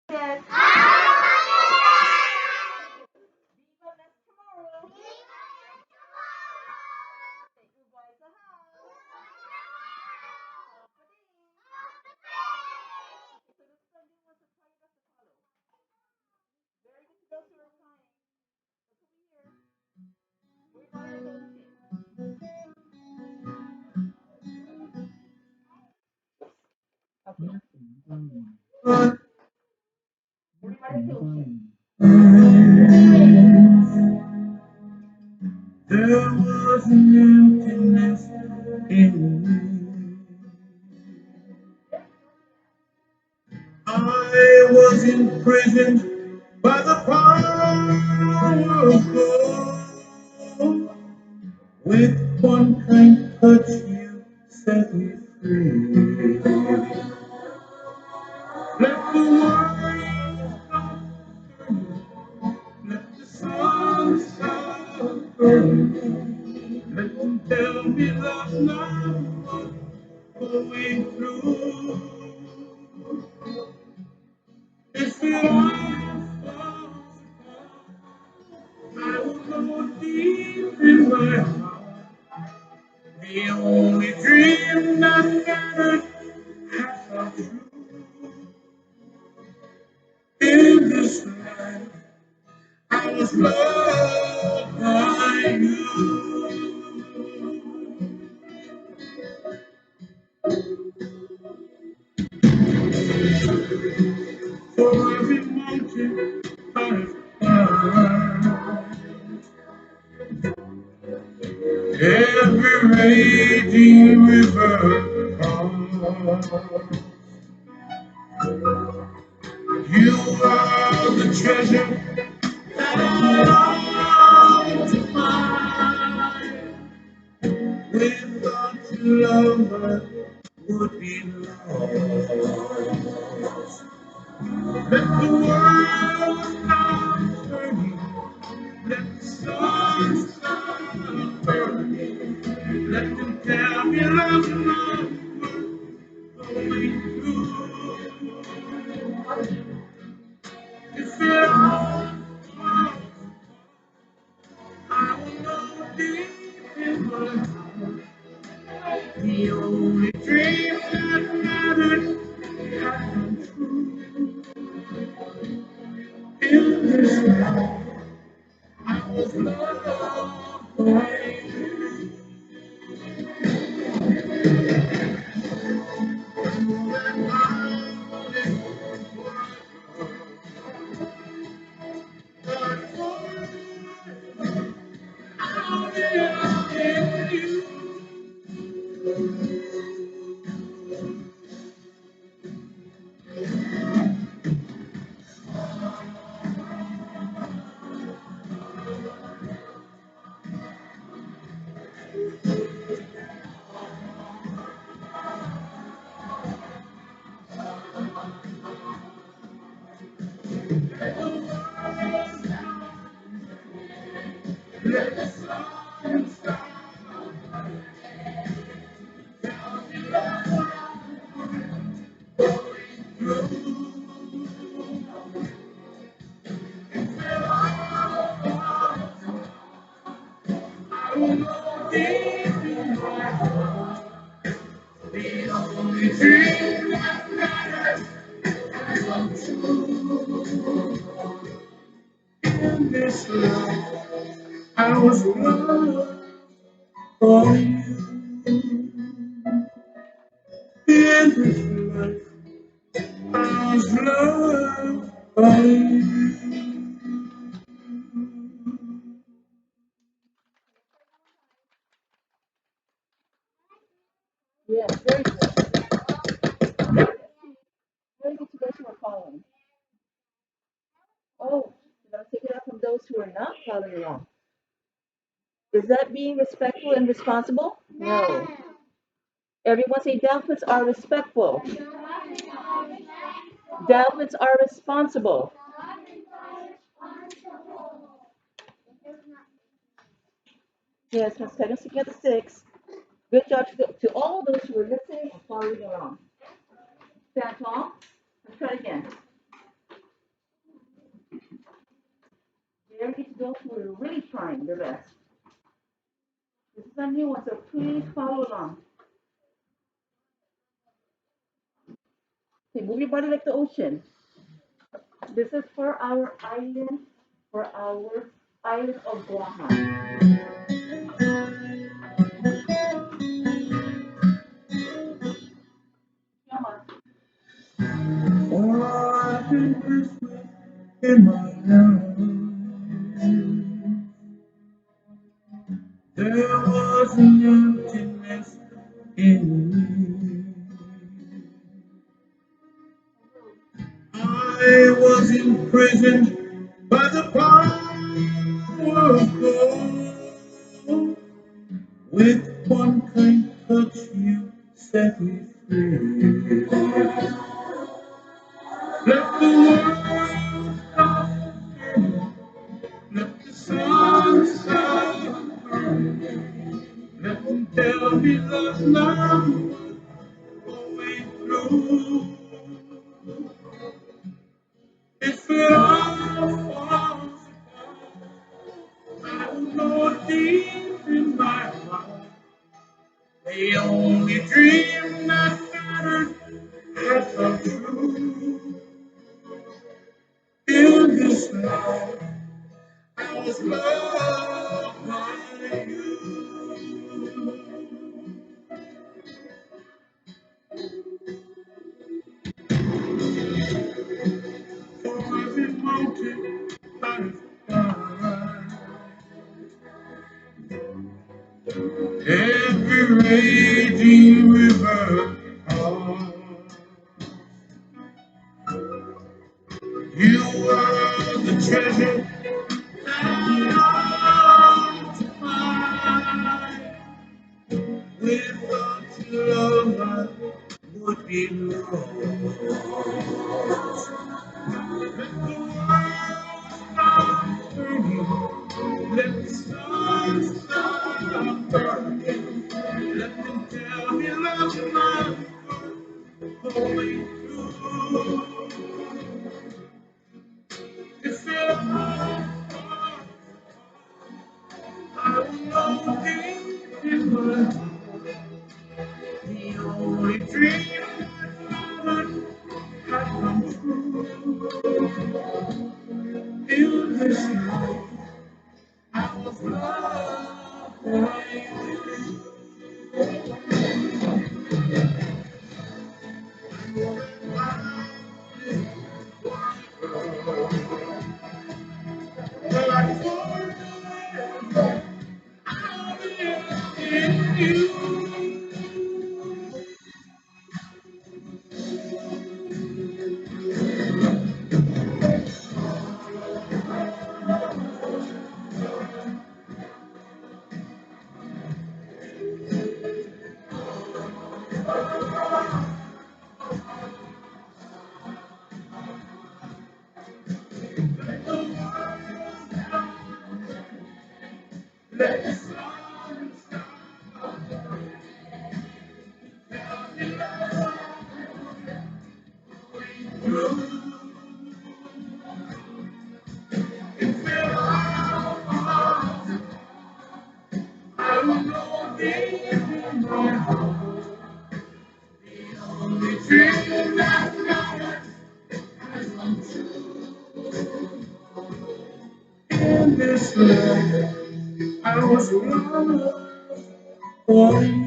Yes. There was an emptiness in me. I was imprisoned by the power of God. With one kind touch, you set me free. Let the world burn, let the sun stop burning. Let them tell me love's not worth going through. If it all falls apart, I will go deep in my heart. The only dream that mattered has come true. In this life, I was loved by you. For every mountain I've climbed, every raging river crossed, you are the treasure that I long to find. Without your love, I would be lost. Let the world stop turning, let the sun stop burning. Let them tell me love's not worth going through. If it all falls, I will know deep in my heart. The only dream that mattered has come true. In this life, I was loved by you. And I wanted but for I'll be loving you. Let the sun stop. I will know deep in my heart. The only dream that matters has come true. In this life, I was loved by you. In this life, I was loved by you. Yes, very good. Very good to those who are following. Oh, you're going to take it up from those who are not following along. Is that being respectful and responsible? No. Everyone say Delphins are respectful. Delphins are responsible. Yes, Ms. Peggins, together six. Good job to all those who are listening and following along. Stand tall. Let's try it again. Very to those who are really trying their best. This is a new one, so please follow along. Okay, move your body like the ocean. This is for our island of Guam. Come on. Oh, I've been blessed in my life. There was an emptiness in me. I was imprisoned by the power of God. With one kind touch, you set me free. Let the world stop turning. Let the sun shine. Let them tell me love's not going through. If love falls, I will know deep in my heart. The only dream that mattered had come true. In this life, I was loved by you. For every mountain I've climbed, every raging river, oh, you are the treasure I long to find. Without your love, I would be lost. Let the world stop turning. Let the sun stop burning. Let them tell me love's not going through. If you're I know deep in my heart, the only dream that mattered had come true. In this life, I was loved by you. But I forever in you. Let the sun through. If I will know deep in my heart, the dream that matters has come true. In this life, I was loved by you.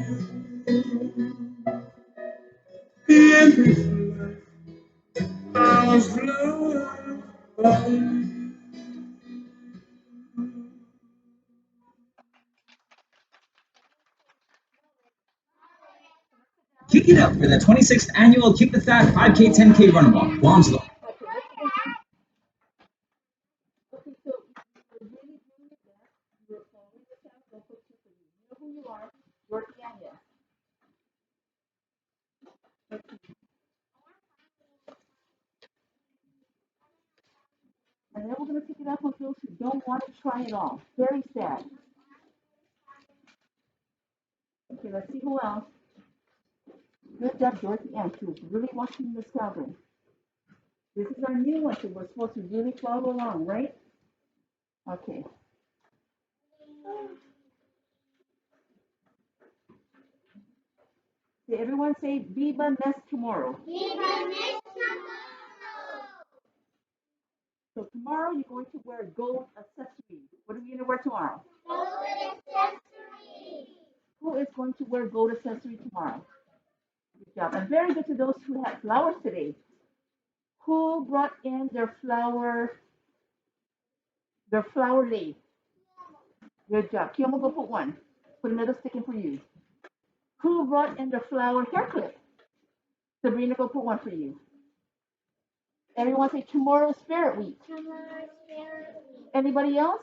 In this life, I was loved by you. Kick it up for the 26th annual Kick the Fat 5K 10K Run and Walk, Wamslow. Okay, so you're really doing your best. You're following the steps. Don't put you for you. You know who you are. You're Tanya. And then we're going to pick it up on those who don't want to try it all. Very sad. Okay, let's see who else. Good job, Dorothy Ann. She was really watching the scouting. This is our new one, so we're supposed to really follow along, right? Okay. Everyone say Viva Nest tomorrow. So tomorrow you're going to wear gold accessories. What are we going to wear tomorrow? Who is going to wear gold accessory tomorrow? Good job. And very good to those who had flowers today. Who brought in their flower lace? Good job. Kiyoma, go put one. Put another stick in for you. Who brought in the flower hair clip? Sabrina, go put one for you. Everyone say tomorrow spirit week. Anybody else?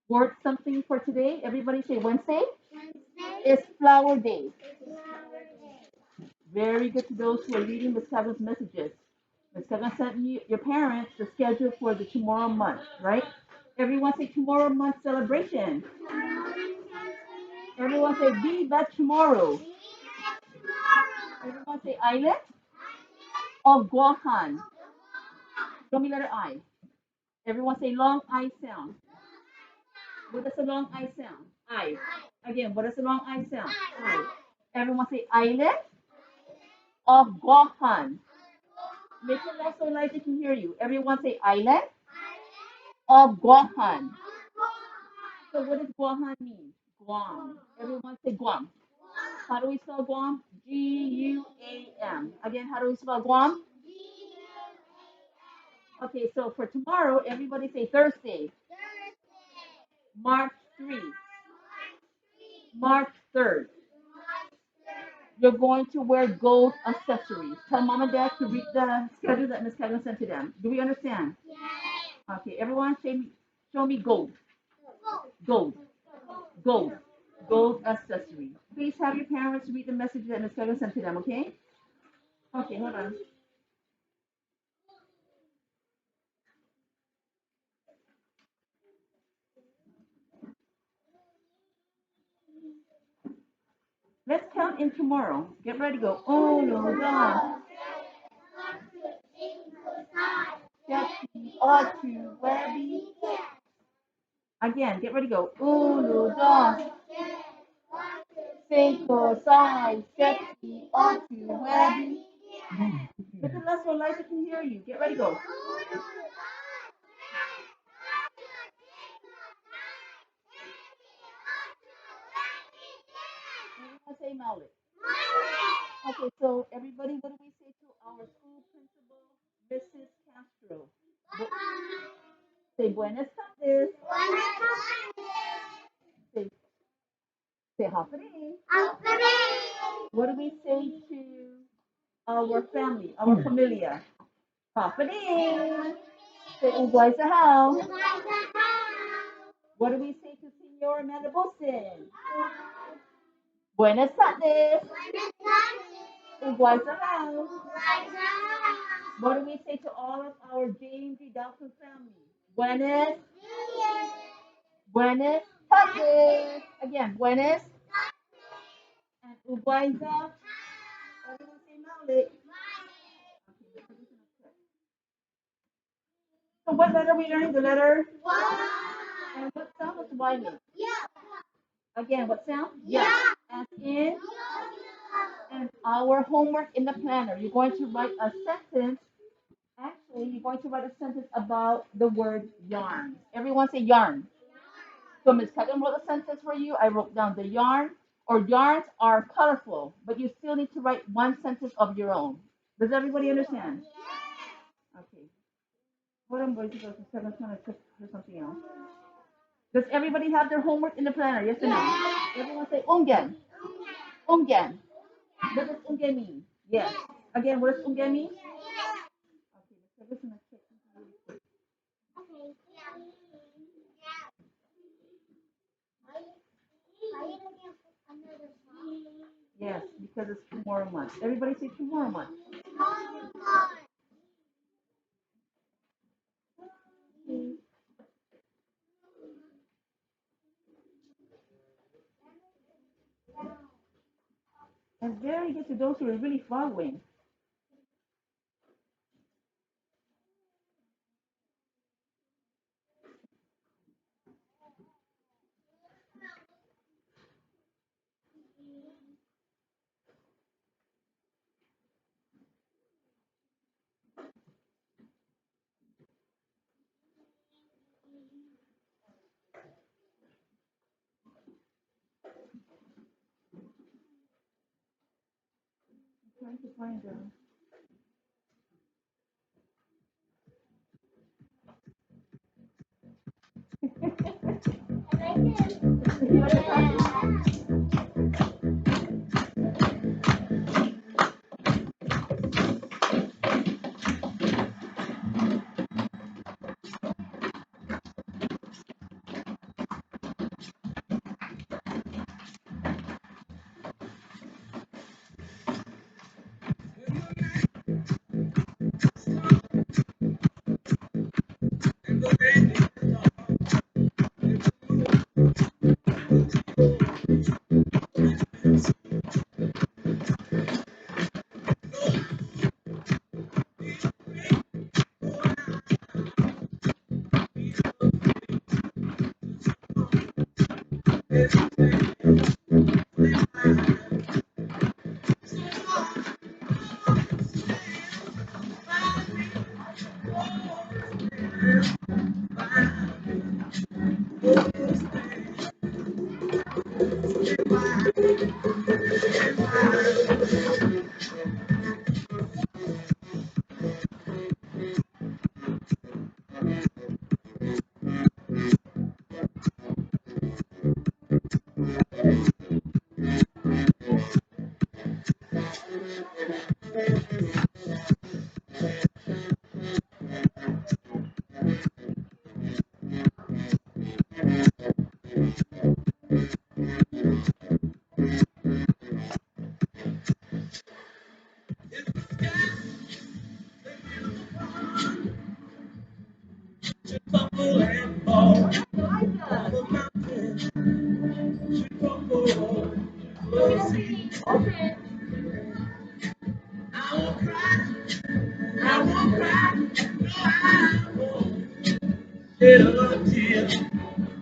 Word something for today? Everybody say Wednesday? It's flower day. Very good to those who are reading Miss Kevin's messages. Miss Kevin sent you, your parents, the schedule for the tomorrow month, right? Everyone say tomorrow month celebration. Everyone say Viva tomorrow. Everyone say island of Guahan. Show me letter I. Everyone say long I sound. What does the long I sound? I. Again, what does the long I sound? I. Everyone say island of Guahan. Make it loud so loud they can hear you. Everyone say island of Guahan. So what does Guahan mean? Guam. Everyone say Guam. How do we spell Guam? Guam. Again, how do we spell Guam? Okay, so for tomorrow, everybody say Thursday. March 3. March 3rd. You're going to wear gold accessories. Tell mom and dad to read the schedule that Miss Kevin sent to them. Do we understand? Okay, everyone show me gold. Gold. Gold. Gold accessory. Please have your parents read the message that Miss Kevin sent to them, okay? Okay, hold on. Let's count in tomorrow. Get ready to go. Uno, dos, sete, ocho, nueve. Again, get ready to go. Uno, dos, cinco, seis, siete, ocho, nueve. Look at us so Liza can hear you. Get ready to go. Everyone say Malik. Okay, so everybody, what do we say to our school principal, Mrs. Castro? Say buenas tardes. Say, say happening. What do we say to our family, our familia? Happening. Say igual sa how. What do we say to Senor Manabosin? Buenas tardes. Igual sa how. What do we say to all of our James D. Dalton family? Buenas. Buenas tardes. Again, buenas. And Uguayza. Everyone say Malik. So what letter we learned? The letter? And what sound does Y make? Again, what sound? Yeah. As in? And our homework in the planner, you're going to write a sentence. Actually, you're going to write a sentence about the word yarn. Everyone say yarn. So Ms. Cutton wrote a sentence for you. I wrote down the yarn or yarns are colorful, but you still need to write one sentence of your own. Does everybody understand? Okay. What I'm going to go to 7 to check for something else. Does everybody have their homework in the planner? Yes or no? Everyone say ungen. Ungen. What does ungen mean? Yes. Again, what does ungen mean? Okay, let's listen to check really quick. Yes, because it's tomorrow month. Everybody say tomorrow month. And very good to those who are really following. find her.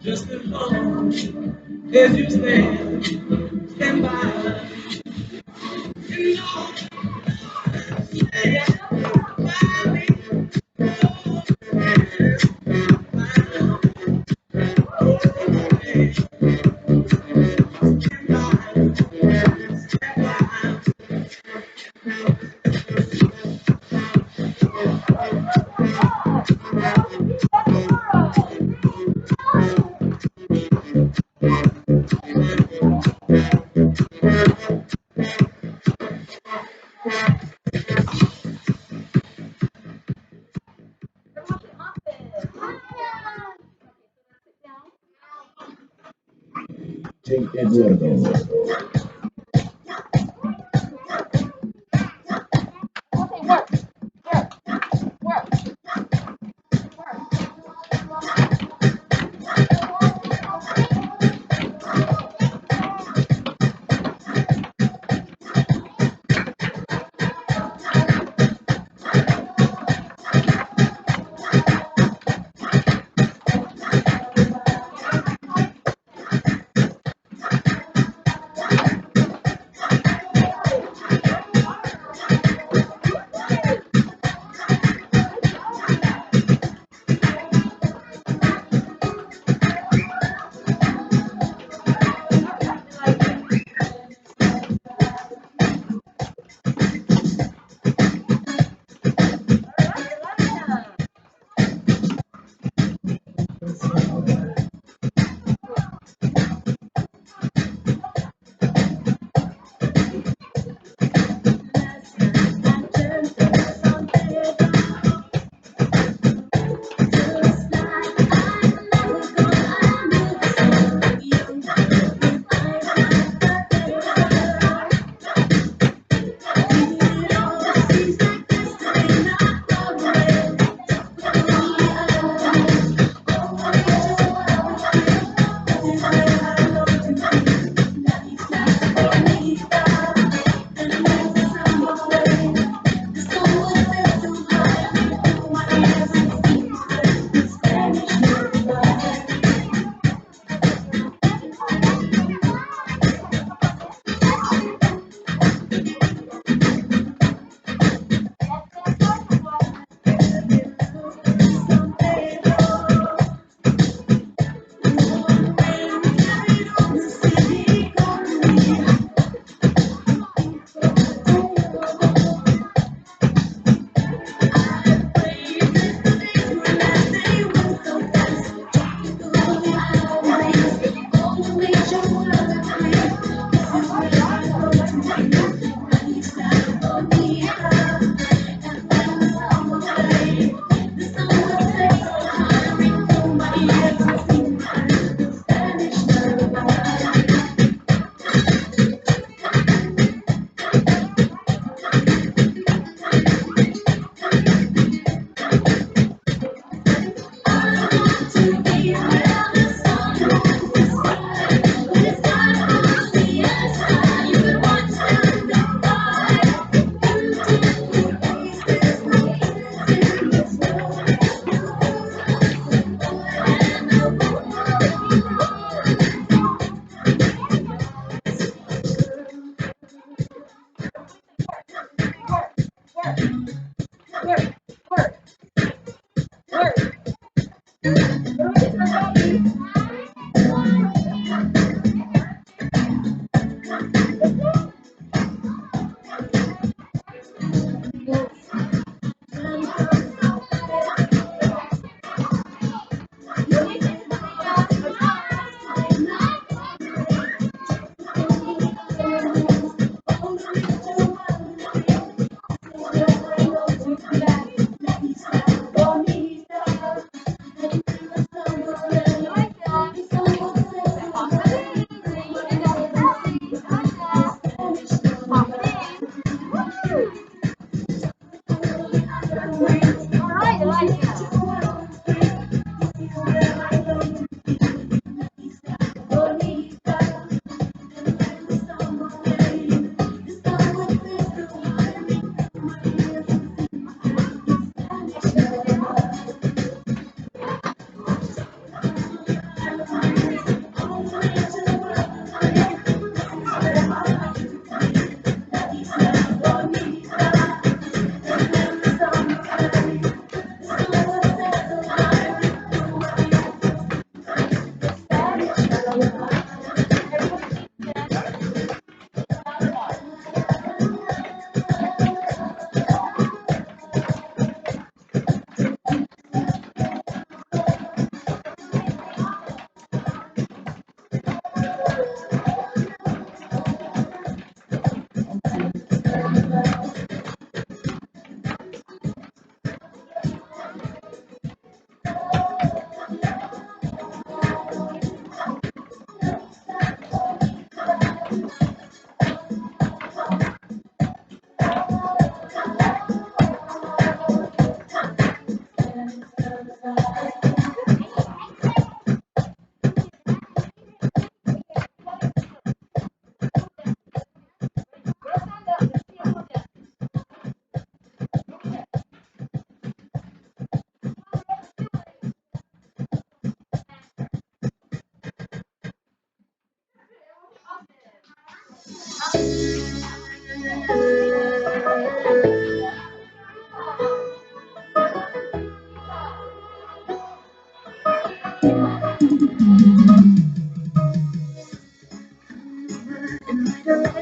Just as long as you stand by. You know, Eduardo. Okay, work. Work. in my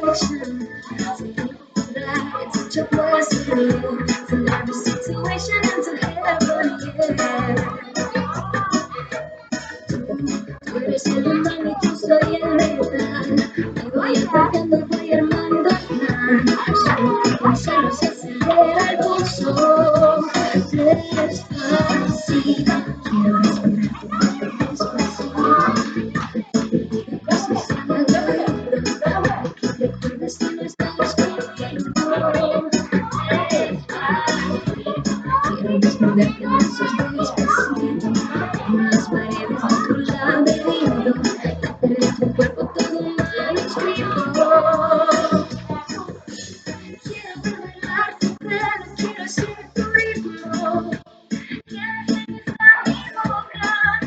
direction. Some people feel like it's such a blessing. From every situation into heaven, yeah. Tú eres el imán y yo soy el metal. Me voy acercando, voy armando el plan. Solo que pensarlo se acelera el pulso. Despacito, quiero respirar despacito. Cosas al oído, que recuerdes si no estamos conmigo. Despacito, quiero desnudarte en besos despacito. Como las paredes de tu laberinto, tener tu cuerpo todo manuscrito. Quiero ver bailar tu pelo, quiero seguir tu ritmo. Quiero deslizar mi boca,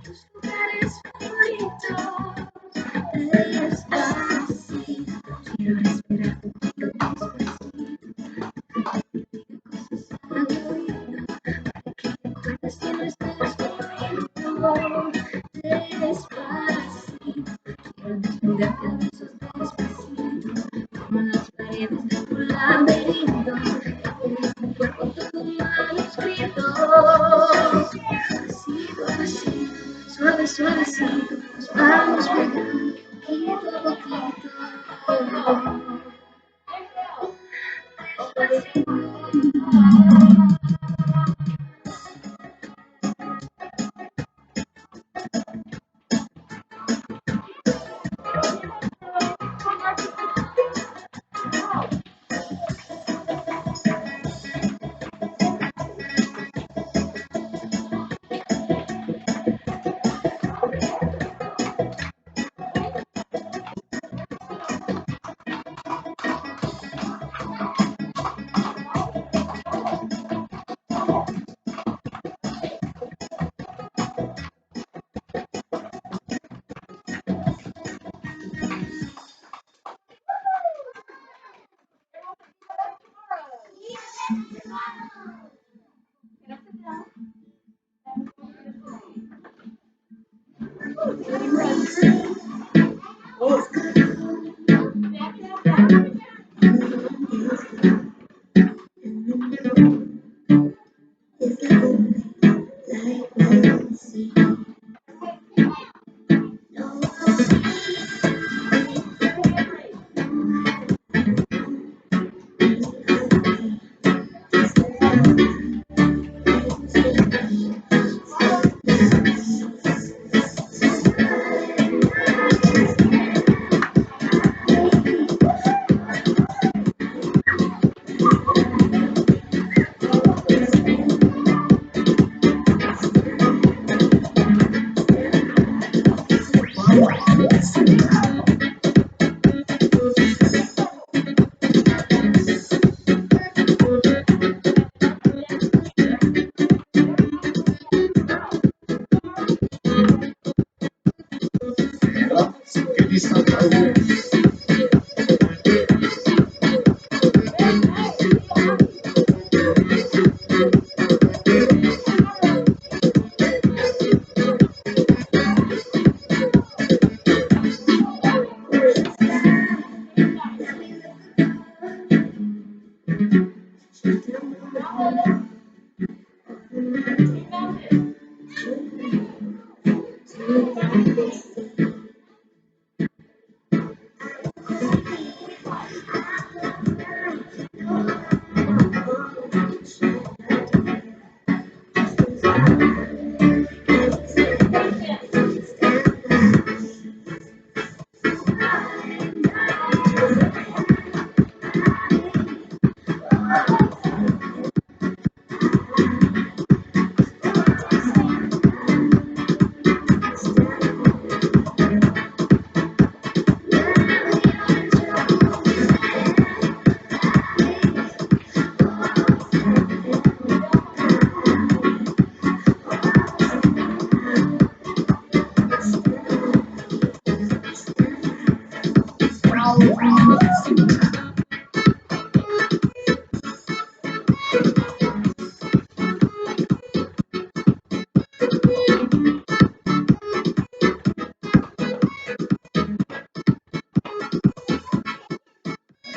tus lugares favoritos. Despacito, quiero respirar tu piel despacito. Cosas al oído, para que recuerdes que no estás conmigo. Despacito, quiero desnudarte a besos despacito. Como las paredes de tu laberinto, hacer tu cuerpo todo manuscrito. Pasito a pasito, suave, suavecito, nos vamos pegando poquito a poquito. Deep breath. Oh. Down.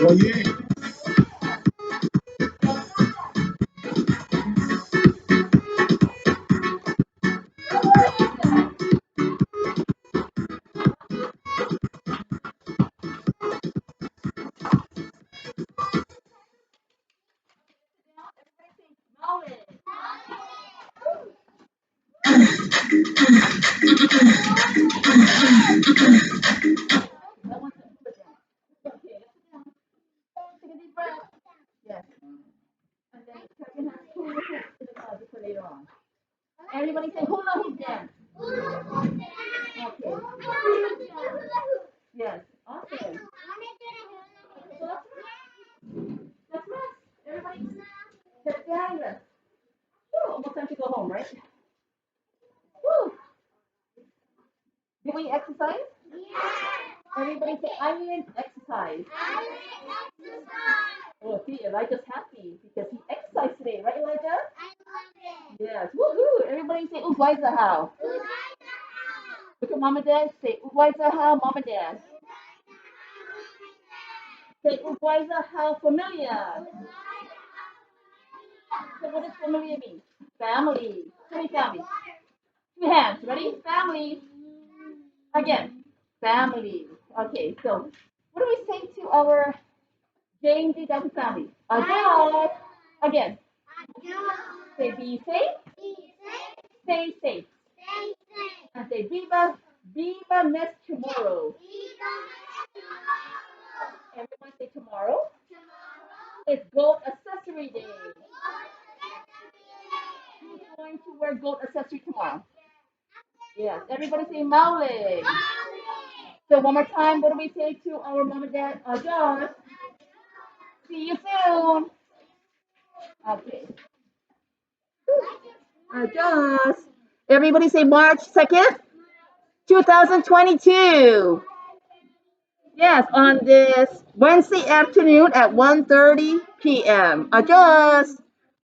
Oh yeah. Take a deep breath. Yes. And then tuck your hands, pull your hips to the side for later on. Everybody say hula hoop dance. Okay. Yes. Awesome. So let's rest. Everybody sit down, rest. Woo, almost time to go home, right? Woo. Did we exercise? Everybody say I need exercise. Oh, see, Elijah's happy because he exercised today, right, Elijah? Yes. Woohoo! Everybody say Uwaiza. Look at mom and dad. Say Uwaiza, mom and dad. Say Uwaiza, familiar. So what does familiar mean? Family. Say family. Two hands. Ready? Family. Again. Family. Okay, so what do we say to our James D. Delta family? Again. Again. Say be safe. Stay safe. And say Viva. Viva next tomorrow. Everyone say tomorrow. It's gold accessory day. Who's going to wear gold accessory tomorrow? Yes. Everybody say Maule. So one more time, what do we say to our mom and dad? Josh. See you soon. Okay. Josh. Everybody say March 2nd, 2022. Yes, on this Wednesday afternoon at 1:30 p.m. Adjust.